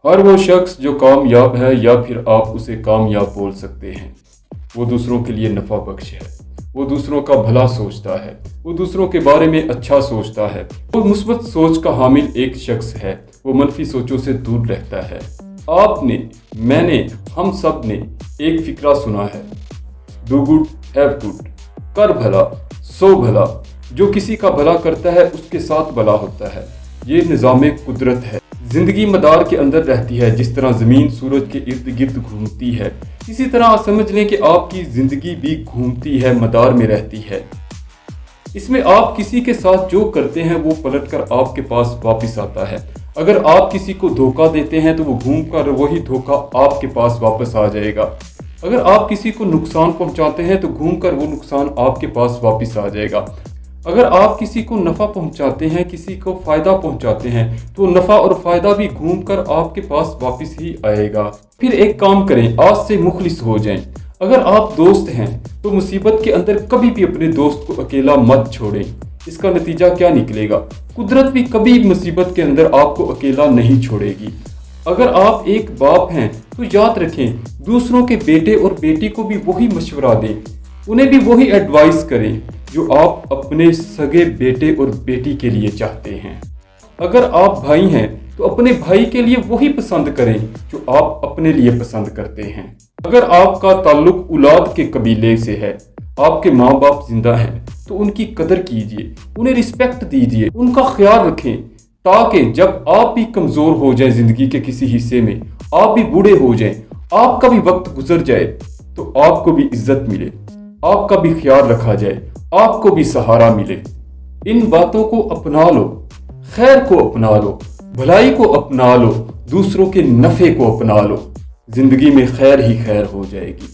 हर वो शख्स जो कामयाब है या फिर आप उसे कामयाब बोल सकते हैं, वो दूसरों के लिए नफ़ा बख्श है, वो दूसरों का भला सोचता है, वो दूसरों के बारे में अच्छा सोचता है, वो मुस्बत सोच का हामिल एक शख्स है, वो मनफी सोचों से दूर रहता है। आपने, मैंने, हम सब ने एक फिक्रा सुना है, डू गुड हैव गुड, कर भला सो भला, जो किसी का भला करता है उसके साथ भला होता है। ये निज़ाम कुदरत है। जिंदगी मदार के अंदर रहती है, जिस तरह ज़मीन सूरज के इर्द गिर्द घूमती है, इसी तरह आप समझ लें कि आपकी ज़िंदगी भी घूमती है, मदार में रहती है। इसमें आप किसी के साथ जो करते हैं वो पलटकर आपके पास वापस आता है। अगर आप किसी को धोखा देते हैं तो वो घूमकर वही धोखा आपके पास वापस आ जाएगा। अगर आप किसी को नुकसान पहुंचाते हैं तो घूमकर वो नुकसान आपके पास वापस आ जाएगा। अगर आप किसी को नफ़ा पहुंचाते हैं, किसी को फ़ायदा पहुंचाते हैं, तो नफ़ा और फ़ायदा भी घूमकर आपके पास वापस ही आएगा। फिर एक काम करें, आज से मुखलिस हो जाएं। अगर आप दोस्त हैं तो मुसीबत के अंदर कभी भी अपने दोस्त को अकेला मत छोड़ें। इसका नतीजा क्या निकलेगा? कुदरत भी कभी मुसीबत के अंदर आपको अकेला नहीं छोड़ेगी। अगर आप एक बाप हैं तो याद रखें, दूसरों के बेटे और बेटी को भी वही मशवरा दें, उन्हें भी वही एडवाइस करें जो आप अपने सगे बेटे और बेटी के लिए चाहते हैं। अगर आप भाई हैं तो अपने भाई के लिए वही पसंद करें जो आप अपने लिए पसंद करते हैं। अगर आपका ताल्लुक औलाद के कबीले से है, आपके माँ बाप जिंदा हैं तो उनकी कदर कीजिए, उन्हें रिस्पेक्ट दीजिए, उनका ख्याल रखें, ताकि जब आप भी कमज़ोर हो जाएं ज़िंदगी के किसी हिस्से में, आप भी बूढ़े हो जाएं, आपका भी वक्त गुजर जाए तो आपको भी इज्जत मिले, आपका भी ख्याल रखा जाए, आपको भी सहारा मिले। इन बातों को अपना लो, खैर को अपना लो, भलाई को अपना लो, दूसरों के नफ़े को अपना लो, जिंदगी में खैर ही खैर हो जाएगी।